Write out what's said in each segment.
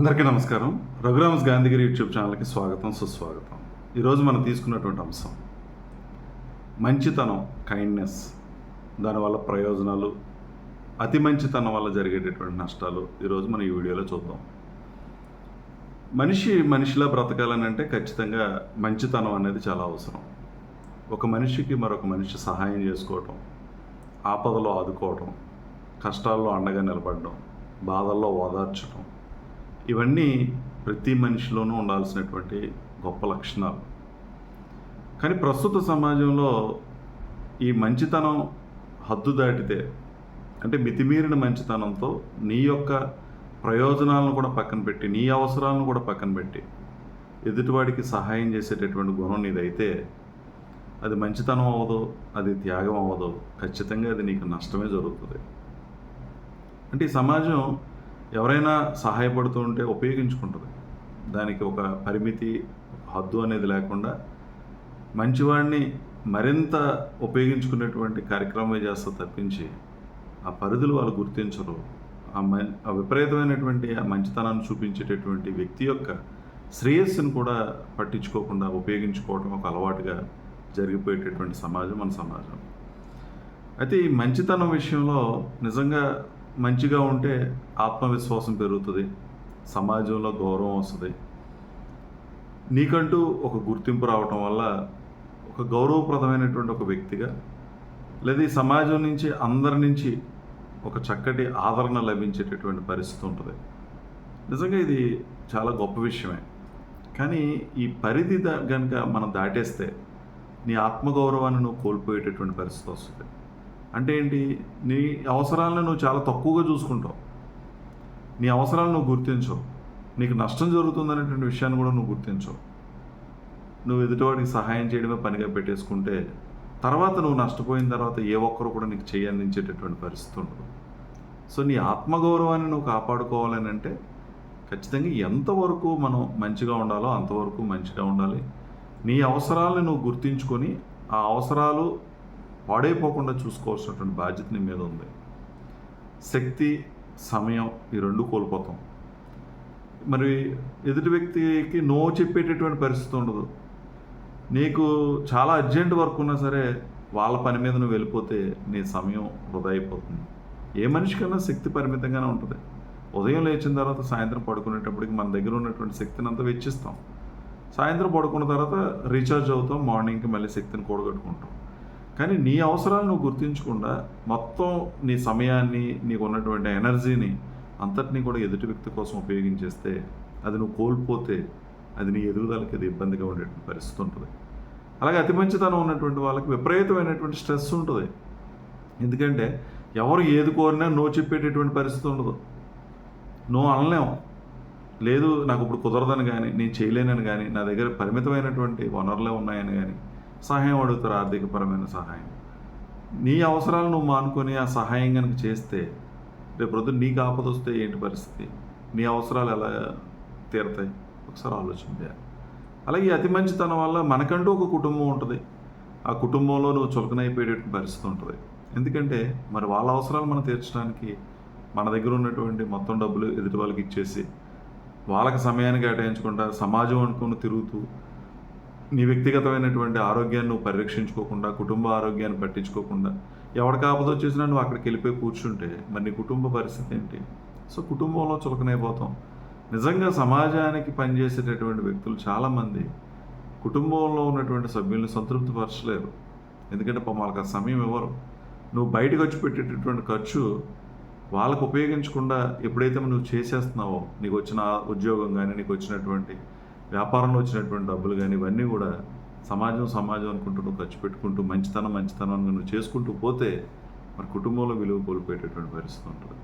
అందరికీ నమస్కారం. రఘురామ్స్ గాంధీగిరి యూట్యూబ్ ఛానల్కి స్వాగతం, సుస్వాగతం. ఈరోజు మనం తీసుకున్నటువంటి అంశం మంచితనం, కైండ్నెస్, దానివల్ల ప్రయోజనాలు, అతి మంచితనం వల్ల జరిగేటటువంటి నష్టాలు ఈరోజు మనం ఈ వీడియోలో చూద్దాం. మనిషిలా బ్రతకాలని అంటే ఖచ్చితంగా మంచితనం అనేది చాలా అవసరం. ఒక మనిషికి మరొక మనిషి సహాయం చేసుకోవటం, ఆపదలో ఆదుకోవటం, కష్టాల్లో అండగా నిలబడడం, బాధల్లో ఓదార్చడం, ఇవన్నీ ప్రతి మనిషిలోనూ ఉండాల్సినటువంటి గొప్ప లక్షణాలు. కానీ ప్రస్తుత సమాజంలో ఈ మంచితనం హద్దు దాటితే, అంటే మితిమీరిన మంచితనంతో నీ యొక్క ప్రయోజనాలను కూడా పక్కన పెట్టి, నీ అవసరాలను కూడా పక్కన పెట్టి ఎదుటివాడికి సహాయం చేసేటటువంటి గుణం నీదైతే అది మంచితనం అవ్వదు, అది త్యాగం అవ్వదు, ఖచ్చితంగా అది నీకు నష్టమే జరుగుతుంది. అంటే ఈ సమాజం ఎవరైనా సహాయపడుతూ ఉంటే ఉపయోగించుకుంటుంది. దానికి ఒక పరిమితి, హద్దు అనేది లేకుండా మంచివాడిని మరింత ఉపయోగించుకునేటువంటి కార్యక్రమమే చేస్తూ తప్పించి ఆ పరిధులు వాళ్ళు గుర్తించరు. ఆ విపరీతమైనటువంటి ఆ మంచితనాన్ని చూపించేటటువంటి వ్యక్తి యొక్క శ్రేయస్సును కూడా పట్టించుకోకుండా ఉపయోగించుకోవడం ఒక అలవాటుగా జరిగిపోయేటటువంటి సమాజం మన సమాజం. అయితే ఈ మంచితనం విషయంలో నిజంగా మంచిగా ఉంటే ఆత్మవిశ్వాసం పెరుగుతుంది, సమాజంలో గౌరవం వస్తుంది, నీకంటూ ఒక గుర్తింపు రావటం వల్ల ఒక గౌరవప్రదమైనటువంటి ఒక వ్యక్తిగా, లేదా ఈ సమాజం నుంచి అందరి నుంచి ఒక చక్కటి ఆదరణ లభించేటటువంటి పరిస్థితి ఉంటుంది. నిజంగా ఇది చాలా గొప్ప విషయమే. కానీ ఈ పరిధి కనుక మనం దాటేస్తే నీ ఆత్మగౌరవాన్ని నువ్వు కోల్పోయేటటువంటి పరిస్థితి వస్తుంది. అంటే ఏంటి, నీ అవసరాలను నువ్వు చాలా తక్కువగా చూసుకుంటావు, నీ అవసరాలను నువ్వు గుర్తించవు, నీకు నష్టం జరుగుతుందనేటువంటి విషయాన్ని కూడా నువ్వు గుర్తించవు. నువ్వు ఎదుటివాడికి సహాయం చేయడమే పనిగా పెట్టేసుకుంటే తర్వాత నువ్వు నష్టపోయిన తర్వాత ఏ ఒక్కరు కూడా నీకు చేయి అందించేటటువంటి పరిస్థితి ఉండదు. సో నీ ఆత్మగౌరవాన్ని నువ్వు కాపాడుకోవాలని అంటే ఖచ్చితంగా ఎంతవరకు మనం మంచిగా ఉండాలో అంతవరకు మంచిగా ఉండాలి. నీ అవసరాలను నువ్వు గుర్తించుకొని ఆ అవసరాలు పాడైపోకుండా చూసుకోవాల్సినటువంటి బాధ్యత నీ మీద ఉంది. శక్తి, సమయం ఈ రెండు కోల్పోతాం. మరి ఎదుటి వ్యక్తికి నో చెప్పేటటువంటి పరిస్థితి ఉండదు. నీకు చాలా అర్జెంట్ వర్క్ ఉన్నా సరే వాళ్ళ పని మీద నువ్వు వెళ్ళిపోతే నీ సమయం వృధా అయిపోతుంది. ఏ మనిషికైనా శక్తి పరిమితంగానే ఉంటుంది. ఉదయం లేచిన తర్వాత సాయంత్రం పడుకునేటప్పటికి మన దగ్గర ఉన్నటువంటి శక్తిని అంతా వెచ్చిస్తాం. సాయంత్రం పడుకున్న తర్వాత రీఛార్జ్ అవుతాం, మార్నింగ్కి మళ్ళీ శక్తిని కూడగట్టుకుంటాం. కానీ నీ అవసరాలు నువ్వు గుర్తించకుండా మొత్తం నీ సమయాన్ని, నీకు ఉన్నటువంటి ఎనర్జీని అంతటినీ కూడా ఎదుటి వ్యక్తి కోసం ఉపయోగించేస్తే, అది నువ్వు కోల్పోతే అది నీ ఎదుగుదలకి అది ఇబ్బందిగా ఉండేటువంటి పరిస్థితి ఉంటుంది. అలాగే అతి మంచితనం ఉన్నటువంటి వాళ్ళకి విపరీతమైనటువంటి స్ట్రెస్ ఉంటుంది. ఎందుకంటే ఎవరు ఏది కోరినా నో చెప్పేటటువంటి పరిస్థితి ఉండదు. నో అనలేము. లేదు నాకు ఇప్పుడు కుదరదని కానీ, నేను చేయలేనని కానీ, నా దగ్గర పరిమితమైనటువంటి వనరులే ఉన్నాయని కానీ సహాయం అడుగుతారు, ఆర్థికపరమైన సహాయం. నీ అవసరాలు నువ్వు మానుకొని ఆ సహాయం కనుక చేస్తే రేపు రోజు నీకు ఆపద వస్తే ఏంటి పరిస్థితి, నీ అవసరాలు ఎలా తీరుతాయి ఒకసారి ఆలోచించే. అలాగే అతి మంచితనం వల్ల మనకంటూ ఒక కుటుంబం ఉంటుంది. ఆ కుటుంబంలో నువ్వు చులకనైపోయేటటువంటి పరిస్థితి ఉంటుంది. ఎందుకంటే మరి వాళ్ళ అవసరాలు మనం తీర్చడానికి మన దగ్గర ఉన్నటువంటి మొత్తం డబ్బులు ఎదుటి వాళ్ళకి ఇచ్చేసి వాళ్ళకి సమయాన్ని కేటాయించకుండా సమాజం అనుకుని తిరుగుతూ నీ వ్యక్తిగతమైనటువంటి ఆరోగ్యాన్ని నువ్వు పరిరక్షించుకోకుండా, కుటుంబ ఆరోగ్యాన్ని పట్టించుకోకుండా ఎవరికి ఆపద వచ్చేసినా నువ్వు అక్కడికి వెళ్ళిపోయి కూర్చుంటే మరి నీ కుటుంబ పరిస్థితి ఏంటి? సో కుటుంబంలో చులకనైపోతాం. నిజంగా సమాజానికి పనిచేసేటటువంటి వ్యక్తులు చాలామంది కుటుంబంలో ఉన్నటువంటి సభ్యుల్ని సంతృప్తిపరచలేరు. ఎందుకంటే వాళ్ళకి ఆ సమయం ఇవ్వరు. నువ్వు బయటకు వచ్చి పెట్టేటటువంటి ఖర్చు వాళ్ళకు ఉపయోగించకుండా ఎప్పుడైతే నువ్వు చేసేస్తున్నావో, నీకు వచ్చిన ఉద్యోగం కానీ, నీకు వచ్చినటువంటి వ్యాపారంలో వచ్చినటువంటి డబ్బులు కానీ, ఇవన్నీ కూడా సమాజం అనుకుంటూ నువ్వు ఖర్చు పెట్టుకుంటూ మంచితనం నువ్వు చేసుకుంటూ పోతే మరి కుటుంబంలో విలువ కోల్పోయేటటువంటి పరిస్థితి ఉంటుంది.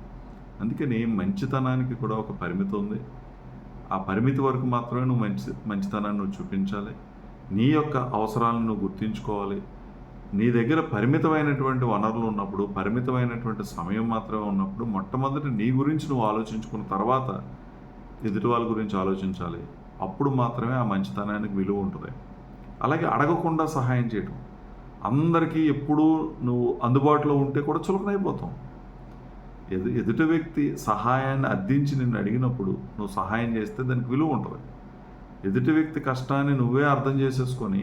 అందుకని మంచితనానికి కూడా ఒక పరిమితి ఉంది. ఆ పరిమితి వరకు మాత్రమే నువ్వు మంచితనాన్ని నువ్వు చూపించాలి. నీ యొక్క అవసరాలను నువ్వు గుర్తించుకోవాలి. నీ దగ్గర పరిమితమైనటువంటి వనరులు ఉన్నప్పుడు, పరిమితమైనటువంటి సమయం మాత్రమే ఉన్నప్పుడు మొట్టమొదటి నీ గురించి నువ్వు ఆలోచించుకున్న తర్వాత ఎదుటి వాళ్ళ గురించి ఆలోచించాలి. అప్పుడు మాత్రమే ఆ మంచితనానికి విలువ ఉంటుంది. అలాగే అడగకుండా సహాయం చేయటం, అందరికీ ఎప్పుడూ నువ్వు అందుబాటులో ఉంటే కూడా చులకనైపోతాం. ఎదుటి వ్యక్తి సహాయాన్ని అర్థించి నిన్ను అడిగినప్పుడు నువ్వు సహాయం చేస్తే దానికి విలువ ఉంటుంది. ఎదుటి వ్యక్తి కష్టాన్ని నువ్వే అర్థం చేసేసుకొని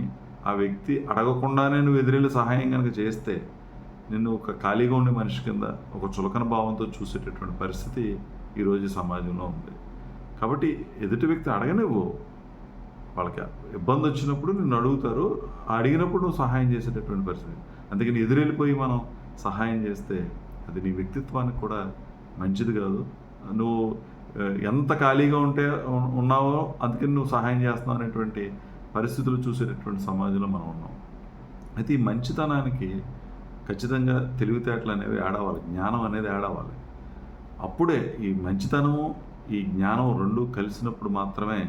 ఆ వ్యక్తి అడగకుండానే నువ్వు ఎదురెళ్ళి సహాయం కనుక చేస్తే నిన్ను ఒక ఖాళీగా ఉండే మనిషి కింద ఒక చులకన భావంతో చూసేటటువంటి పరిస్థితి ఈరోజు సమాజంలో ఉంది. కాబట్టి ఎదుటి వ్యక్తి అడగనివ్వు. వాళ్ళకి ఇబ్బంది వచ్చినప్పుడు నిన్ను అడుగుతారు, అడిగినప్పుడు నువ్వు సహాయం చేసేటటువంటి పరిస్థితి. అందుకని ఎదురెళ్ళిపోయి మనం సహాయం చేస్తే అది నీ వ్యక్తిత్వానికి కూడా మంచిది కాదు. నువ్వు ఎంత ఖాళీగా ఉన్నావో అందుకని నువ్వు సహాయం చేస్తున్నావు అనేటువంటి పరిస్థితులు చూసేటటువంటి సమాజంలో మనం ఉన్నాం. అయితే ఈ మంచితనానికి ఖచ్చితంగా తెలివితేటలు అనేవి ఆడవాలి, జ్ఞానం అనేది ఆడవాలి. అప్పుడే ఈ మంచితనము ఈ జ్ఞానం రెండు కలిసినప్పుడు మాత్రమే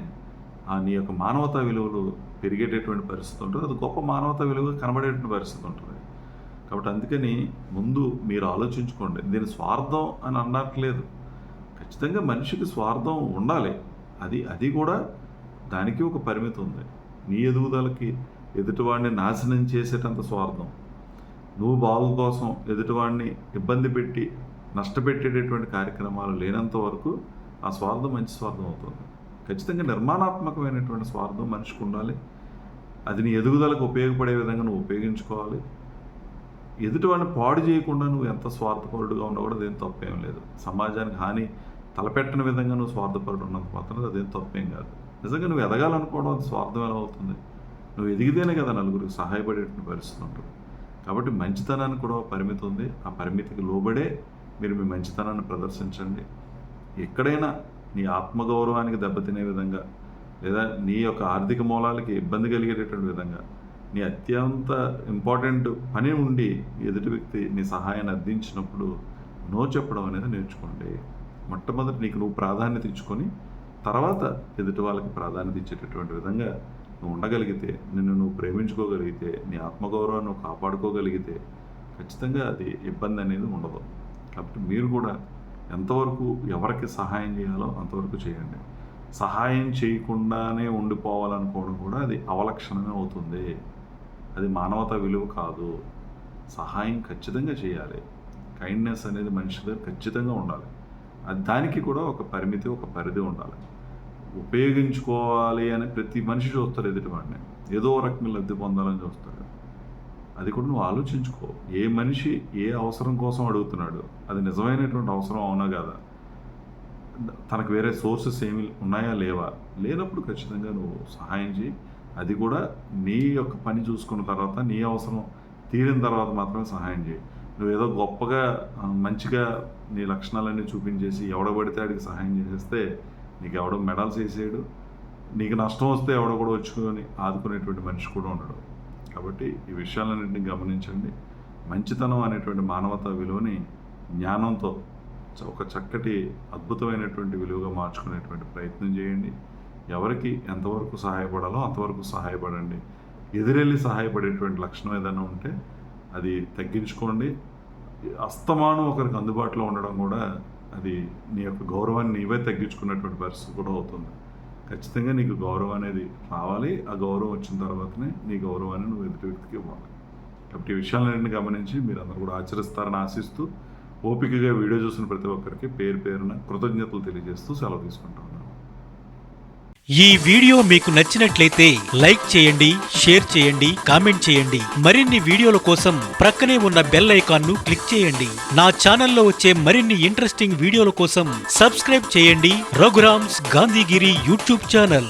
నీ యొక్క మానవతా విలువలు పెరిగేటటువంటి పరిస్థితి ఉంటుంది. అది గొప్ప మానవతా విలువ కనబడేటువంటి పరిస్థితి ఉంటుంది. కాబట్టి అందుకని ముందు మీరు ఆలోచించుకోండి. దీని స్వార్థం అని అనట్లేదు. ఖచ్చితంగా మనిషికి స్వార్థం ఉండాలి. అది కూడా దానికి ఒక పరిమితి ఉంది. నీ ఎదుగుదలకి ఎదుటివాడిని నాశనం చేసేటంత స్వార్థం, నువ్వు బాగు కోసం ఎదుటివాడిని ఇబ్బంది పెట్టి నష్టపెట్టేటటువంటి కార్యక్రమాలు లేనంత వరకు ఆ స్వార్థం మంచి స్వార్థం అవుతుంది. ఖచ్చితంగా నిర్మాణాత్మకమైనటువంటి స్వార్థం మనిషికి ఉండాలి. అది నీ ఎదుగుదలకు ఉపయోగపడే విధంగా నువ్వు ఉపయోగించుకోవాలి. ఎదుటివాడిని పాడు చేయకుండా నువ్వు ఎంత స్వార్థపరుడుగా ఉన్నా కూడా అదేం తప్పేం లేదు. సమాజానికి హాని తలపెట్టని విధంగా నువ్వు స్వార్థపరుడు ఉన్నంత మాత్రం అదేం తప్పేం కాదు. నిజంగా నువ్వు ఎదగాలనుకోవడం అది స్వార్థం ఎలా అవుతుంది? నువ్వు ఎదిగితేనే కదా నలుగురికి సహాయపడేటువంటి పరిస్థితి ఉంటుంది. కాబట్టి మంచితనానికి కూడా పరిమితి ఉంది. ఆ పరిమితికి లోబడే మీరు మీ మంచితనాన్ని ప్రదర్శించండి. ఎక్కడైనా నీ ఆత్మగౌరవానికి దెబ్బతినే విధంగా లేదా నీ యొక్క ఆర్థిక మూలాలకి ఇబ్బంది కలిగేటటువంటి విధంగా నీ అత్యంత ఇంపార్టెంట్ పని ఉండి ఎదుటి వ్యక్తి నీ సహాయాన్ని అందించినప్పుడు నో చెప్పడం అనేది నేర్చుకోండి. మొట్టమొదటి నీకు నువ్వు ప్రాధాన్యత ఇచ్చుకొని తర్వాత ఎదుటి వాళ్ళకి ప్రాధాన్యత ఇచ్చేటటువంటి విధంగా నువ్వు ఉండగలిగితే, నిన్ను నువ్వు ప్రేమించుకోగలిగితే, నీ ఆత్మగౌరవాన్ని నువ్వు కాపాడుకోగలిగితే ఖచ్చితంగా అది ఇబ్బంది అనేది ఉండదు. కాబట్టి మీరు కూడా ఎంతవరకు ఎవరికి సహాయం చేయాలో అంతవరకు చేయండి. సహాయం చేయకుండానే ఉండిపోవాలనుకోవడం కూడా అది అవలక్షణమే అవుతుంది. అది మానవతా విలువ కాదు. సహాయం ఖచ్చితంగా చేయాలి. కైండ్నెస్ అనేది మనిషి దగ్గర ఖచ్చితంగా ఉండాలి. దానికి కూడా ఒక పరిమితి, ఒక పరిధి ఉండాలి. ఉపయోగించుకోవాలి అని ప్రతి మనిషి చూస్తారు ఎదుటివాడిని, ఏదో రకంగా లబ్ధి పొందాలని చూస్తాడు. అది కూడా నువ్వు ఆలోచించుకో. ఏ మనిషి ఏ అవసరం కోసం అడుగుతున్నాడు, అది నిజమైనటువంటి అవసరం అవునా కాదా, తనకు వేరే సోర్సెస్ ఏమి ఉన్నాయా లేవా, లేనప్పుడు ఖచ్చితంగా నువ్వు సహాయం చేయి. అది కూడా నీ యొక్క పని చూసుకున్న తర్వాత, నీ అవసరం తీరిన తర్వాత మాత్రమే సహాయం చేయి. నువ్వు ఏదో గొప్పగా మంచిగా నీ లక్షణాలన్నీ చూపించేసి ఎవడబడితే ఆడికి సహాయం చేసేస్తే నీకు ఎవడో మెడల్స్ వేసేయడు, నీకు నష్టం వస్తే ఎవడో కూడా వచ్చుకొని ఆదుకునేటువంటి మనిషి కూడా ఉండడు. కాబట్టి ఈ విషయాలన్నింటినీ గమనించండి. మంచితనం అనేటువంటి మానవతా విలువని జ్ఞానంతో ఒక చక్కటి అద్భుతమైనటువంటి విలువగా మార్చుకునేటువంటి ప్రయత్నం చేయండి. ఎవరికి ఎంతవరకు సహాయపడాలో అంతవరకు సహాయపడండి. ఎదురెళ్ళి సహాయపడేటువంటి లక్షణం ఏదైనా ఉంటే అది తగ్గించుకోండి. అస్తమానం ఒకరికి అందుబాటులో ఉండడం కూడా అది నీ యొక్క గౌరవాన్ని నీవే తగ్గించుకున్నటువంటి పరిస్థితి కూడా అవుతుంది. ఖచ్చితంగా నీకు గౌరవం అనేది రావాలి. ఆ గౌరవం వచ్చిన తర్వాతనే నీ గౌరవాన్ని నువ్వు ఎదుటి వ్యక్తికి ఇవ్వాలి. కాబట్టి ఈ విషయాలన్నింటినీ గమనించి మీరు అందరూ కూడా ఆచరిస్తారని ఆశిస్తూ, ఓపికగా వీడియో చూసిన ప్రతి ఒక్కరికి పేరు పేరున కృతజ్ఞతలు తెలియజేస్తూ సెలవు తీసుకుంటాను. ఈ వీడియో మీకు నచ్చినట్లయితే లైక్ చేయండి, షేర్ చేయండి, కామెంట్ చేయండి. మరిన్ని వీడియోల కోసం ప్రక్కనే ఉన్న బెల్ ఐకాన్ ను క్లిక్ చేయండి. నా ఛానల్లో వచ్చే మరిన్ని ఇంట్రెస్టింగ్ వీడియోల కోసం సబ్స్క్రైబ్ చేయండి రఘురామ్స్ గాంధీగిరి యూట్యూబ్ ఛానల్.